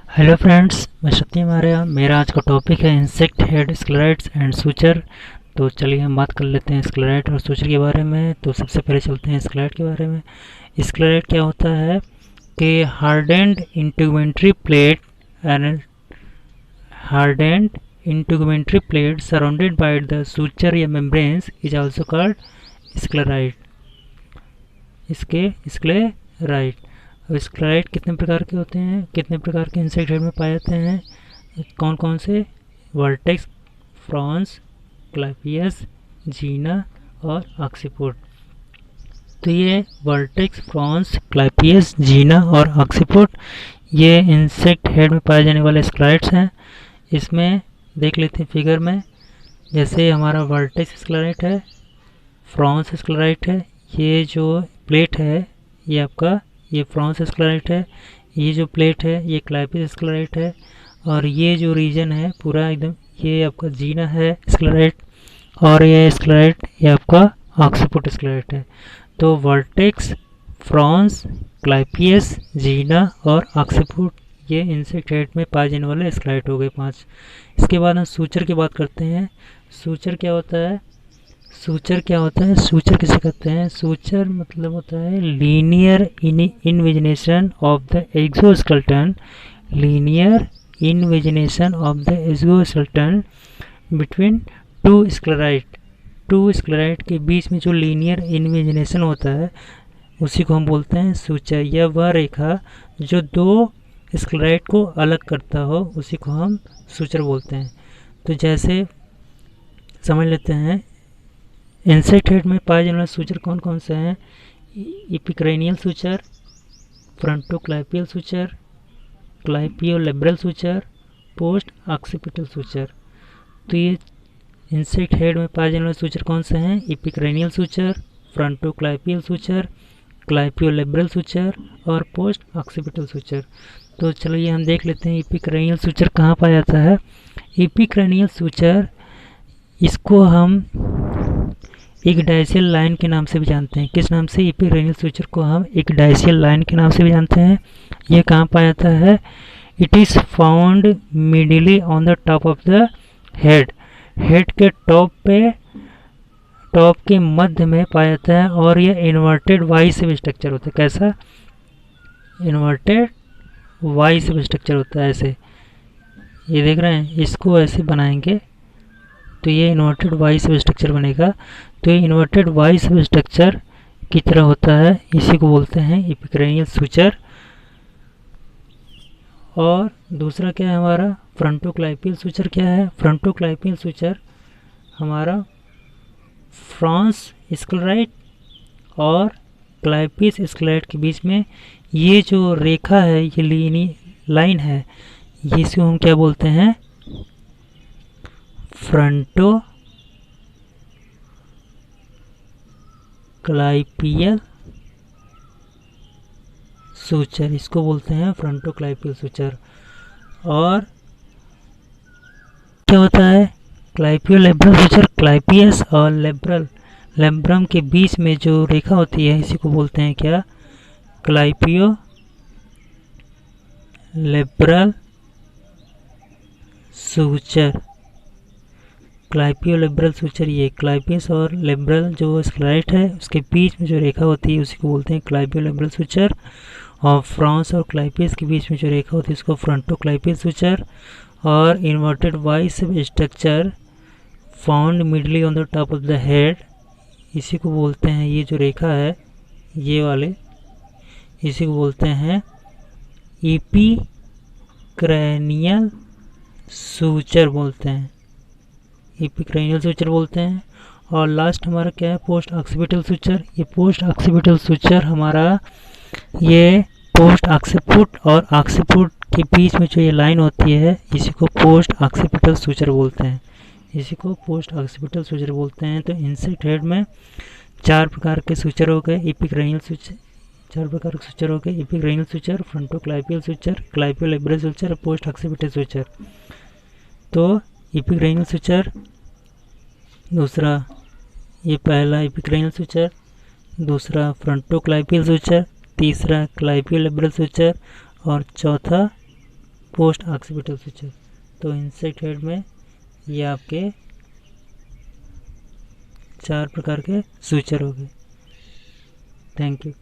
Hello friends, मैं सत्यम आर्या। मेरा आज का टॉपिक है insect head sclereids and suture. तो चलिए हम बात कर लेते हैं स्क्लेराइड और सूचर के बारे में। तो सबसे पहले चलते हैं स्क्लेराइड के बारे में। स्क्लेराइड क्या होता है कि hardened integumentary plate and hardened integumentary plate surrounded by the suture या membranes is also called sclerite. इसके स्क्लेराइड। अब स्क्लेराइड कितने प्रकार के होते हैं, कितने प्रकार के इंसेक्ट हेड में पाए जाते हैं, कौन कौन से? वर्टेक्स, फ्रॉन्स, क्लैपियस, जीना और ऑक्सीपोड। तो ये वर्टेक्स, फ्रॉन्स, क्लैपियस, जीना और ऑक्सीपोड ये इंसेक्ट हेड में पाए जाने वाले स्क्लेराइड्स हैं। इसमें देख लेते हैं फिगर में। जैसे हमारा वर्टेक्स स्क्लेराइड है, फ्रॉन्स स्क्लेराइड है, ये जो प्लेट है ये आपका ये फ्रॉन्स स्क्लेराइड है, ये जो प्लेट है ये क्लैपियस स्क्लेराइड है, और ये जो रीजन है पूरा एकदम ये आपका जीना है स्क्लेराइड, और ये स्क्लेराइड ये आपका ऑक्सीपोड स्क्लेराइड है। तो वर्टेक्स, फ्रॉन्स, क्लैपियस, जीना और ऑक्सीपोड ये इंसेक्ट हेड में पाए जाने वाले स्क्लेराइड हो गए 5। इसके बाद हम सूचर की बात करते हैं। सूचर क्या होता है? सूचर क्या होता है? सूचर किसे कहते हैं? सूचर मतलब होता है linear invagination of the exoskeleton, linear invagination of the exoskeleton between two sclerite. Two sclerite के बीच में जो लीनियर इनवेजिनेशन होता है उसी को हम बोलते हैं सूचर। यह वह रेखा जो दो स्क्लेराइड को अलग करता हो उसी को हम सूचर बोलते हैं। तो जैसे समझ लेते हैं इंसेक्ट हेड में पाए जाने वाले सूचर कौन कौन से हैं। Epicranial suture, frontoclypeal suture, clypeolabral suture, post occipital suture. तो ये इंसेक्ट हेड में पाए जाने वाले सूचर कौन से हैं? Epicranial suture, frontoclypeal suture, clypeolabral suture और पोस्ट ऑक्सीपिटल सूचर। तो चलिए हम देख लेते हैं इपिक्रेनियल सूचर कहाँ पाया जाता है। इपिक्रेनियल सूचर इसको हम एक डायसियल लाइन के नाम से भी जानते हैं। किस नाम से? इपिक्रेनियल सूचर को हम एक डायसियल लाइन के नाम से भी जानते हैं। ये कहाँ पाया जाता है? It is found medially on the top of the head. Head के टॉप पे, टॉप के मध्य में पाया जाता है, और यह इन्वर्टेड वाई से स्ट्रक्चर होता है। कैसा? इन्वर्टेड वाई से स्ट्रक्चर होता है। ऐसे ये देख रहे हैं, इसको ऐसे बनाएंगे तो ये इन्वर्टेड वाई सब स्ट्रक्चर बनेगा। तो ये इन्वर्टेड वाई सब स्ट्रक्चर की तरह होता है, इसी को बोलते हैं इपिक्रेनियल सूचर। और दूसरा क्या है हमारा? फ्रंटोक्लैपियल सूचर। क्या है फ्रंटोक्लैपियल सूचर? हमारा फ्रॉन्स स्क्लेराइड और क्लैपियस स्क्लेराइड के बीच में ये जो रेखा है, ये लाइन है, इसको हम क्या बोलते हैं? फ्रंटो क्लैपियल सूचर, इसको बोलते हैं फ्रंटो क्लैपियल सूचर। और क्या होता है? क्लैपियोलेब्रल सूचर। क्लैपियस और लेब्रम के बीच में जो रेखा होती है इसी को बोलते हैं क्या? क्लैपियोलेब्रल सूचर। क्लैपियोलेब्रल सूचर, ये क्लैपियस और लेब्रल जो स्क्लेराइड है उसके बीच में जो रेखा होती है उसी को बोलते हैं क्लैपियोलेब्रल सूचर। और फ्रॉन्स और क्लैपियस के बीच में जो रेखा होती है उसको फ्रंटोक्लैपियल सूचर। और इन्वर्टेड वाई सब structure found मिडली on the top of the head, इसी को बोलते हैं, ये जो रेखा है ये वाले, इसी को बोलते हैं इपिक्रेनियल सूचर बोलते हैं, इपिक्रेनियल सूचर बोलते हैं। और लास्ट हमारा क्या है? Post occipital suture. ये पोस्ट ऑक्सीपिटल सूचर हमारा, ये पोस्ट ऑक्सीपुट और ऑक्सीपुट के बीच में जो ये लाइन होती है इसी को पोस्ट ऑक्सीपिटल सूचर बोलते हैं, इसी को पोस्ट ऑक्सीपिटल सूचर बोलते हैं। तो इंसेक्ट हेड में 4 प्रकार के सूचर हो गए। इपिक्रेनियल सूचर, 4 प्रकार के सूचर हो गए। इपिक्रेनियल suture, frontoclypeal suture, clypeolabral suture और पोस्ट ऑक्सीपिटल सूचर। तो इपिक्रेनियल सूचर दूसरा, ये पहला इपिक्रेनियल सूचर, दूसरा फ्रंटोक्लैपियल सूचर, तीसरा क्लैपियोलेब्रल सूचर और चौथा पोस्ट ऑक्सीपिटल सूचर। तो इंसेक्ट हेड में ये आपके 4 प्रकार के सूचर हो गए। Thank you.